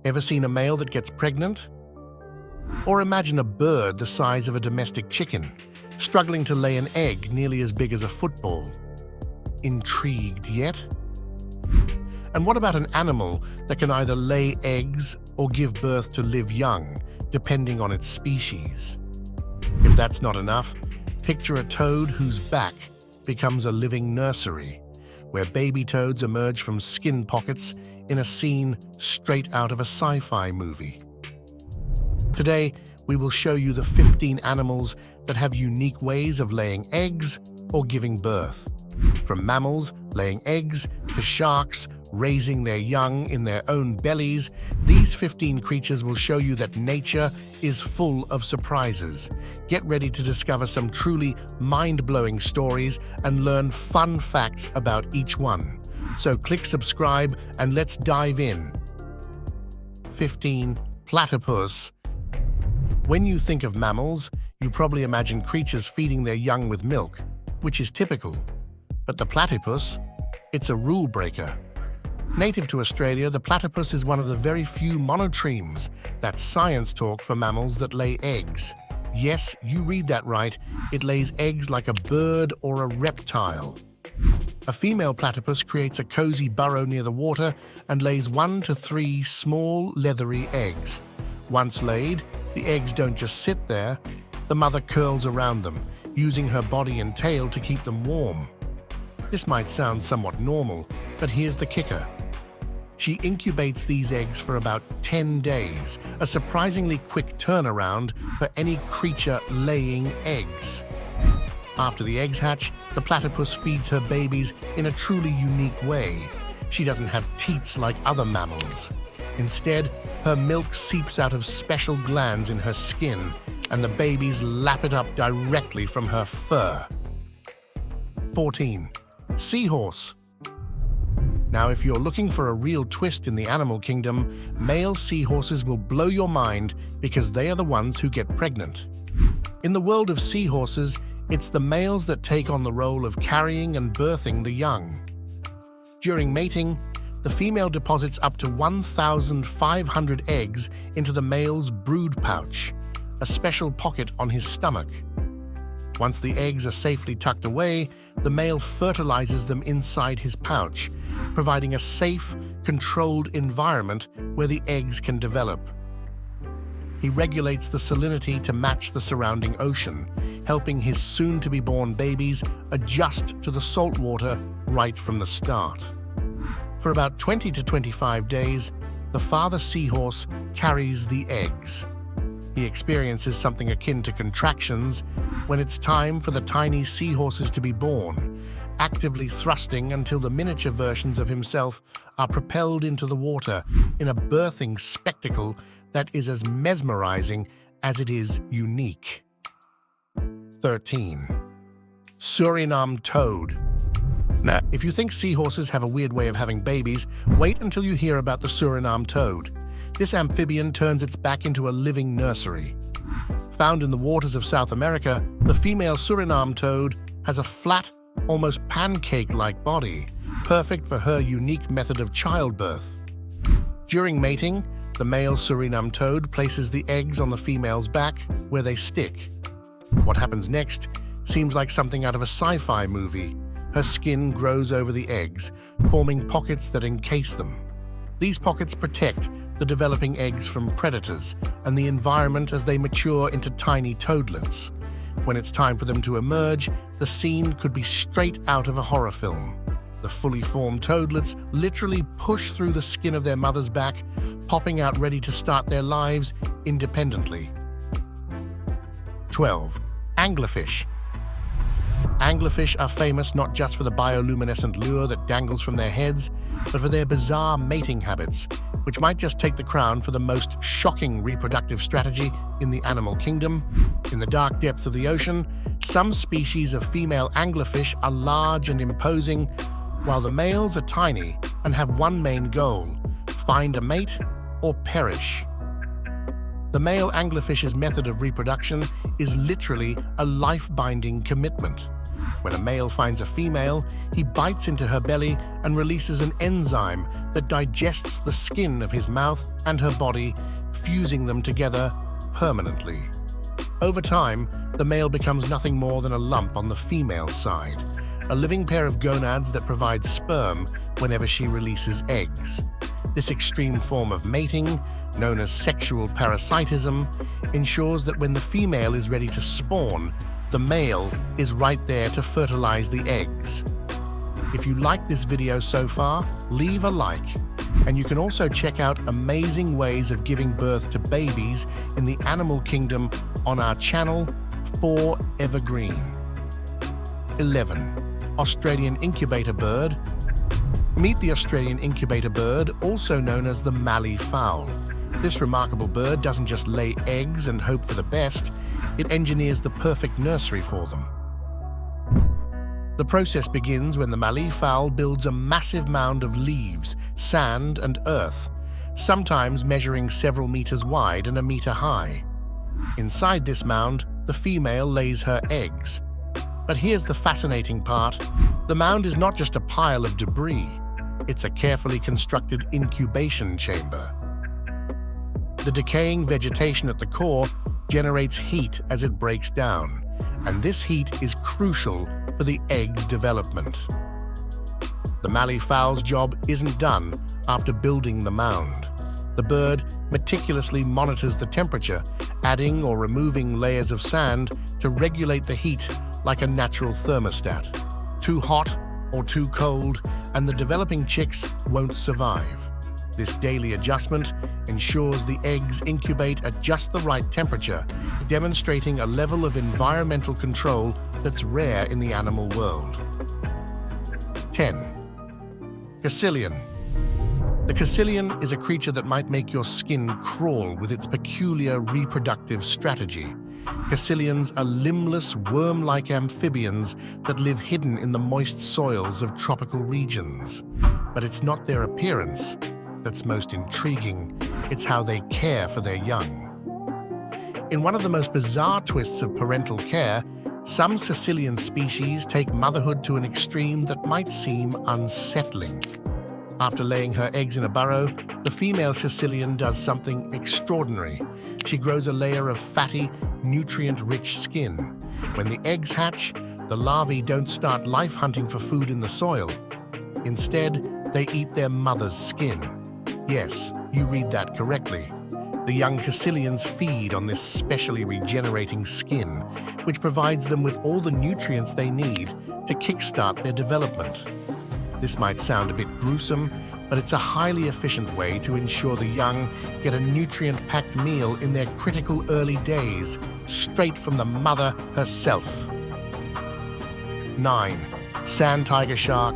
Ever seen a male that gets pregnant? Or imagine a bird the size of a domestic chicken, struggling to lay an egg nearly as big as a football. Intrigued yet? And what about an animal that can either lay eggs or give birth to live young, depending on its species? If that's not enough, picture a toad whose back becomes a living nursery, where baby toads emerge from skin pockets in a scene straight out of a sci-fi movie. Today, we will show you the 15 animals that have unique ways of laying eggs or giving birth. From mammals laying eggs to sharks raising their young in their own bellies, these 15 creatures will show you that nature is full of surprises. Get ready to discover some truly mind-blowing stories and learn fun facts about each one. So click subscribe and let's dive in. 15. Platypus. When you think of mammals, you probably imagine creatures feeding their young with milk, which is typical. But the platypus, it's a rule breaker. Native to Australia, the platypus is one of the very few monotremes, that's science talk for mammals that lay eggs. Yes, you read that right, it lays eggs like a bird or a reptile. A female platypus creates a cozy burrow near the water and lays 1 to 3 small, leathery eggs. Once laid, the eggs don't just sit there, the mother curls around them, using her body and tail to keep them warm. This might sound somewhat normal, but here's the kicker. She incubates these eggs for about 10 days, a surprisingly quick turnaround for any creature laying eggs. After the eggs hatch, the platypus feeds her babies in a truly unique way. She doesn't have teats like other mammals. Instead, her milk seeps out of special glands in her skin, and the babies lap it up directly from her fur. 14. Seahorse. Now, if you're looking for a real twist in the animal kingdom, male seahorses will blow your mind because they are the ones who get pregnant. In the world of seahorses, it's the males that take on the role of carrying and birthing the young. During mating, the female deposits up to 1,500 eggs into the male's brood pouch, a special pocket on his stomach. Once the eggs are safely tucked away, the male fertilizes them inside his pouch, providing a safe, controlled environment where the eggs can develop. He regulates the salinity to match the surrounding ocean, helping his soon-to-be-born babies adjust to the salt water right from the start. For about 20 to 25 days, the father seahorse carries the eggs. He experiences something akin to contractions when it's time for the tiny seahorses to be born, actively thrusting until the miniature versions of himself are propelled into the water in a birthing spectacle that is as mesmerizing as it is unique. 13. Suriname toad. Now, if you think seahorses have a weird way of having babies, wait until you hear about the Suriname toad. This amphibian turns its back into a living nursery. Found in the waters of South America, the female Suriname toad has a flat, almost pancake-like body, perfect for her unique method of childbirth. During mating, the male Suriname toad places the eggs on the female's back, where they stick. What happens next seems like something out of a sci-fi movie. Her skin grows over the eggs, forming pockets that encase them. These pockets protect the developing eggs from predators and the environment as they mature into tiny toadlets. When it's time for them to emerge, the scene could be straight out of a horror film. The fully formed toadlets literally push through the skin of their mother's back, popping out ready to start their lives independently. 12. Anglerfish. Anglerfish are famous not just for the bioluminescent lure that dangles from their heads, but for their bizarre mating habits, which might just take the crown for the most shocking reproductive strategy in the animal kingdom. In the dark depths of the ocean, some species of female anglerfish are large and imposing, while the males are tiny and have one main goal: find a mate or perish. The male anglerfish's method of reproduction is literally a life-binding commitment. When a male finds a female, he bites into her belly and releases an enzyme that digests the skin of his mouth and her body, fusing them together permanently. Over time, the male becomes nothing more than a lump on the female's side, a living pair of gonads that provide sperm whenever she releases eggs. This extreme form of mating, known as sexual parasitism, ensures that when the female is ready to spawn, the male is right there to fertilize the eggs. If you like this video so far, leave a like. And you can also check out amazing ways of giving birth to babies in the animal kingdom on our channel, 4Evergreen. 11. Australian incubator bird. Meet the Australian incubator bird, also known as the mallee fowl. This remarkable bird doesn't just lay eggs and hope for the best, it engineers the perfect nursery for them. The process begins when the mallee fowl builds a massive mound of leaves, sand, and earth, sometimes measuring several meters wide and a meter high. Inside this mound, the female lays her eggs. But here's the fascinating part. The mound is not just a pile of debris. It's a carefully constructed incubation chamber. The decaying vegetation at the core generates heat as it breaks down, and this heat is crucial for the egg's development. The mallee fowl's job isn't done after building the mound. The bird meticulously monitors the temperature, adding or removing layers of sand to regulate the heat like a natural thermostat. Too hot or too cold, and the developing chicks won't survive. This daily adjustment ensures the eggs incubate at just the right temperature, demonstrating a level of environmental control that's rare in the animal world. 10. Caecilian. The caecilian is a creature that might make your skin crawl with its peculiar reproductive strategy. Caecilians are limbless, worm-like amphibians that live hidden in the moist soils of tropical regions. But it's not their appearance that's most intriguing, it's how they care for their young. In one of the most bizarre twists of parental care, some caecilian species take motherhood to an extreme that might seem unsettling. After laying her eggs in a burrow, the female caecilian does something extraordinary. She grows a layer of fatty, nutrient-rich skin. When the eggs hatch, the larvae don't start life hunting for food in the soil. Instead, they eat their mother's skin. Yes, you read that correctly. The young caecilians feed on this specially regenerating skin, which provides them with all the nutrients they need to kickstart their development. This might sound a bit gruesome, but it's a highly efficient way to ensure the young get a nutrient-packed meal in their critical early days, straight from the mother herself. 9. Sand tiger shark.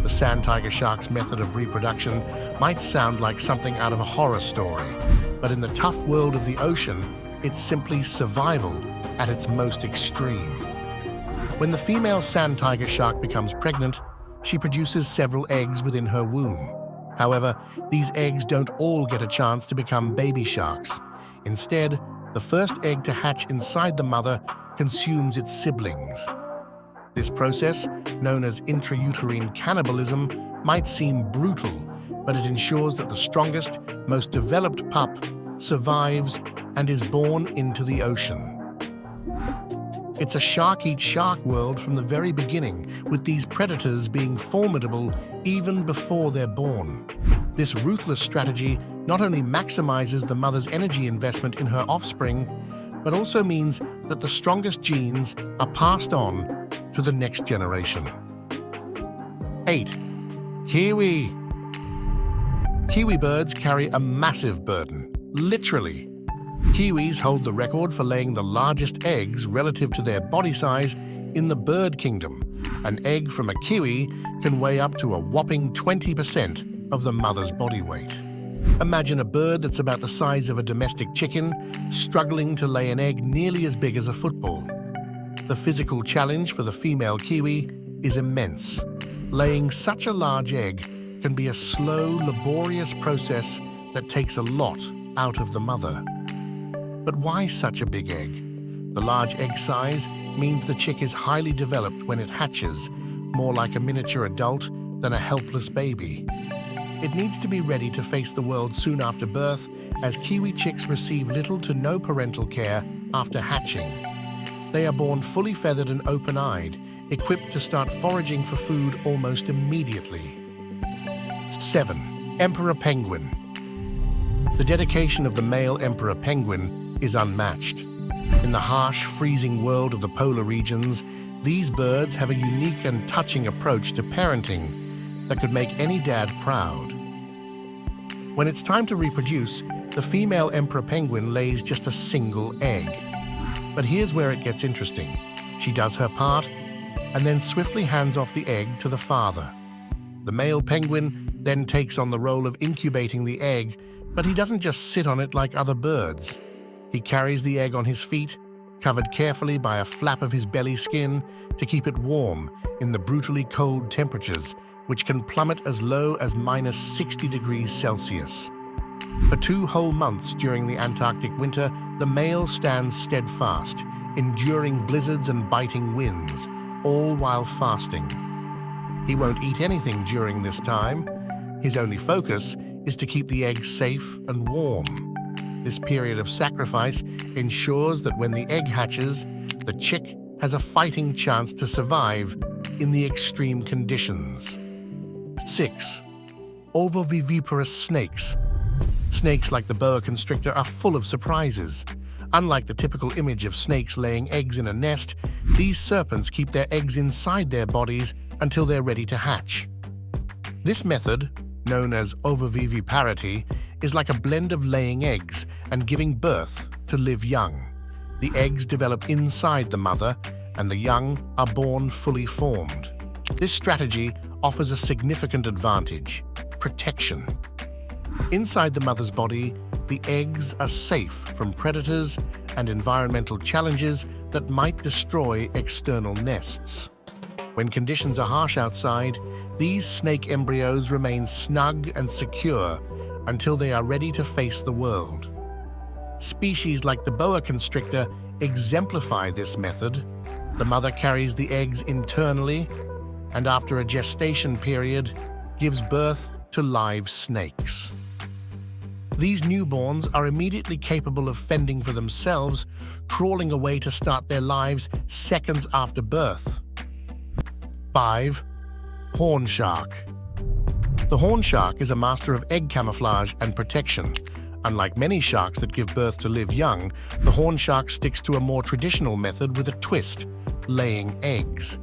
The sand tiger shark's method of reproduction might sound like something out of a horror story, but in the tough world of the ocean, it's simply survival at its most extreme. When the female sand tiger shark becomes pregnant, she produces several eggs within her womb. However, these eggs don't all get a chance to become baby sharks. Instead, the first egg to hatch inside the mother consumes its siblings. This process, known as intrauterine cannibalism, might seem brutal, but it ensures that the strongest, most developed pup survives and is born into the ocean. It's a shark-eat-shark world from the very beginning, with these predators being formidable even before they're born. This ruthless strategy not only maximizes the mother's energy investment in her offspring, but also means that the strongest genes are passed on to the next generation. 8. Kiwi. Kiwi birds carry a massive burden, literally. Kiwis hold the record for laying the largest eggs relative to their body size in the bird kingdom. An egg from a kiwi can weigh up to a whopping 20% of the mother's body weight. Imagine a bird that's about the size of a domestic chicken, struggling to lay an egg nearly as big as a football. The physical challenge for the female kiwi is immense. Laying such a large egg can be a slow, laborious process that takes a lot out of the mother. But why such a big egg? The large egg size means the chick is highly developed when it hatches, more like a miniature adult than a helpless baby. It needs to be ready to face the world soon after birth, as kiwi chicks receive little to no parental care after hatching. They are born fully feathered and open-eyed, equipped to start foraging for food almost immediately. 7. Emperor Penguin. The dedication of the male emperor penguin is unmatched. In the harsh, freezing world of the polar regions, these birds have a unique and touching approach to parenting that could make any dad proud. When it's time to reproduce, the female emperor penguin lays just a single egg. But here's where it gets interesting. She does her part and then swiftly hands off the egg to the father. The male penguin then takes on the role of incubating the egg, but he doesn't just sit on it like other birds. He carries the egg on his feet, covered carefully by a flap of his belly skin to keep it warm in the brutally cold temperatures, which can plummet as low as -60 degrees Celsius. For 2 whole months during the Antarctic winter, the male stands steadfast, enduring blizzards and biting winds, all while fasting. He won't eat anything during this time. His only focus is to keep the egg safe and warm. This period of sacrifice ensures that when the egg hatches, the chick has a fighting chance to survive in the extreme conditions. 6. Ovoviviparous snakes. Snakes like the boa constrictor are full of surprises. Unlike the typical image of snakes laying eggs in a nest, these serpents keep their eggs inside their bodies until they're ready to hatch. This method, known as ovoviviparity, is like a blend of laying eggs and giving birth to live young. The eggs develop inside the mother, and the young are born fully formed. This strategy offers a significant advantage: protection. Inside the mother's body, the eggs are safe from predators and environmental challenges that might destroy external nests. When conditions are harsh outside, these snake embryos remain snug and secure until they are ready to face the world. Species like the boa constrictor exemplify this method. The mother carries the eggs internally and, after a gestation period, gives birth to live snakes. These newborns are immediately capable of fending for themselves, crawling away to start their lives seconds after birth. 5. Horn shark. The horn shark is a master of egg camouflage and protection. Unlike many sharks that give birth to live young, the horn shark sticks to a more traditional method with a twist: laying eggs.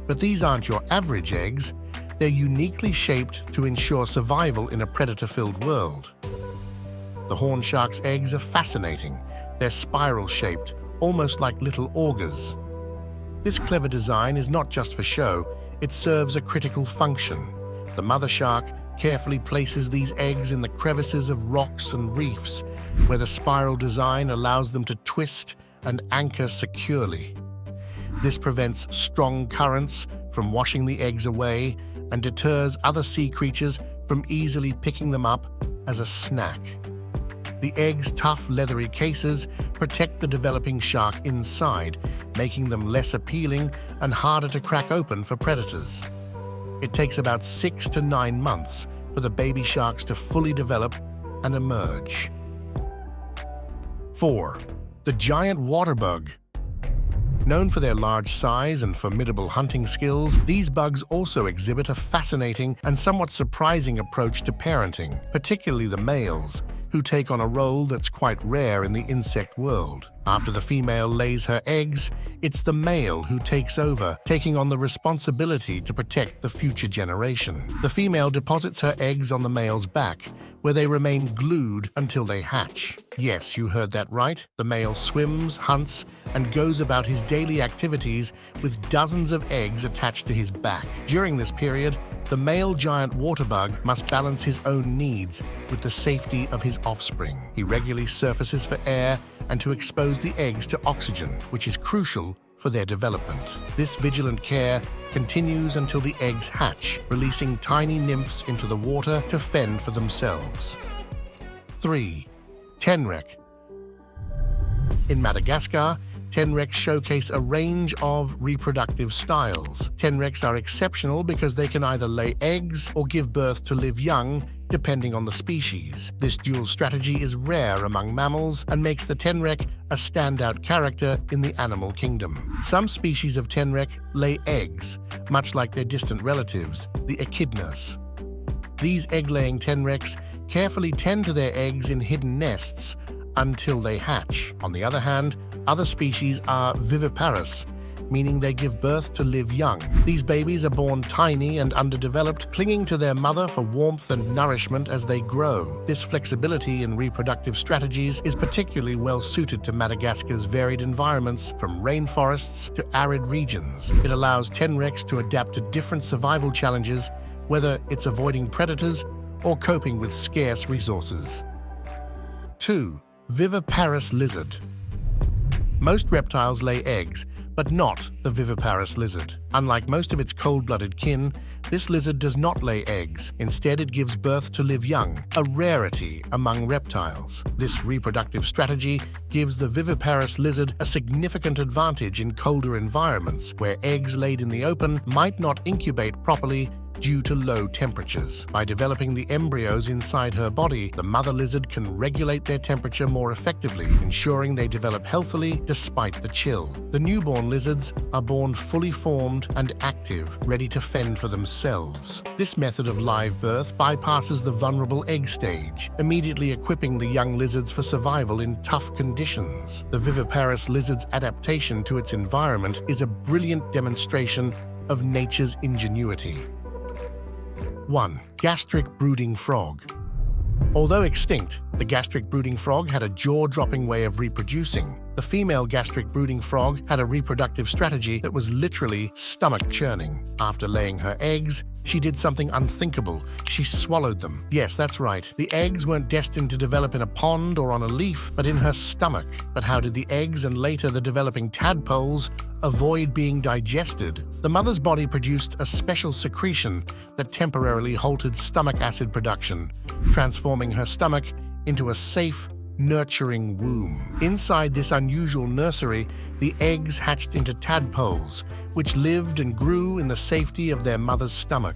But these aren't your average eggs. They're uniquely shaped to ensure survival in a predator-filled world. The horn shark's eggs are fascinating. They're spiral-shaped, almost like little augers. This clever design is not just for show, it serves a critical function. The mother shark carefully places these eggs in the crevices of rocks and reefs, where the spiral design allows them to twist and anchor securely. This prevents strong currents from washing the eggs away and deters other sea creatures from easily picking them up as a snack. The egg's tough, leathery cases protect the developing shark inside, making them less appealing and harder to crack open for predators. It takes about 6 to 9 months for the baby sharks to fully develop and emerge. 4. The giant water bug. Known for their large size and formidable hunting skills, these bugs also exhibit a fascinating and somewhat surprising approach to parenting, particularly the males, who take on a role that's quite rare in the insect world. After the female lays her eggs, it's the male who takes over, taking on the responsibility to protect the future generation. The female deposits her eggs on the male's back, where they remain glued until they hatch. Yes, you heard that right. The male swims, hunts, and goes about his daily activities with dozens of eggs attached to his back. During this period, the male giant water bug must balance his own needs with the safety of his offspring. He regularly surfaces for air and to expose the eggs to oxygen, which is crucial for their development. This vigilant care continues until the eggs hatch, releasing tiny nymphs into the water to fend for themselves. 3. Tenrec. In Madagascar, Tenrecs showcase a range of reproductive styles. Tenrecs are exceptional because they can either lay eggs or give birth to live young, depending on the species. This dual strategy is rare among mammals and makes the tenrec a standout character in the animal kingdom. Some species of tenrec lay eggs, much like their distant relatives, the echidnas. These egg-laying tenrecs carefully tend to their eggs in hidden nests until they hatch. On the other hand, other species are viviparous, meaning they give birth to live young. These babies are born tiny and underdeveloped, clinging to their mother for warmth and nourishment as they grow. This flexibility in reproductive strategies is particularly well suited to Madagascar's varied environments, from rainforests to arid regions. It allows tenrecs to adapt to different survival challenges, whether it's avoiding predators or coping with scarce resources. 2. Viviparous lizard. Most reptiles lay eggs, but not the viviparous lizard. Unlike most of its cold-blooded kin, this lizard does not lay eggs. Instead, it gives birth to live young, a rarity among reptiles. This reproductive strategy gives the viviparous lizard a significant advantage in colder environments, where eggs laid in the open might not incubate properly due to low temperatures. By developing the embryos inside her body, the mother lizard can regulate their temperature more effectively, ensuring they develop healthily despite the chill. The newborn lizards are born fully formed and active, ready to fend for themselves. This method of live birth bypasses the vulnerable egg stage, immediately equipping the young lizards for survival in tough conditions. The viviparous lizard's adaptation to its environment is a brilliant demonstration of nature's ingenuity. 1. Gastric brooding frog. Although extinct, the gastric brooding frog had a jaw-dropping way of reproducing. The female gastric brooding frog had a reproductive strategy that was literally stomach churning. After laying her eggs, she did something unthinkable. She swallowed them. Yes, that's right. The eggs weren't destined to develop in a pond or on a leaf, but in her stomach. But how did the eggs and later the developing tadpoles avoid being digested? The mother's body produced a special secretion that temporarily halted stomach acid production, transforming her stomach into a safe, nurturing womb. Inside this unusual nursery, the eggs hatched into tadpoles, which lived and grew in the safety of their mother's stomach.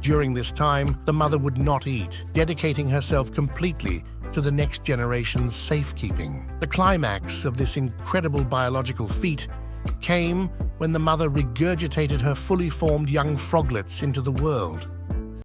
During this time, the mother would not eat, dedicating herself completely to the next generation's safekeeping. The climax of this incredible biological feat came when the mother regurgitated her fully formed young froglets into the world.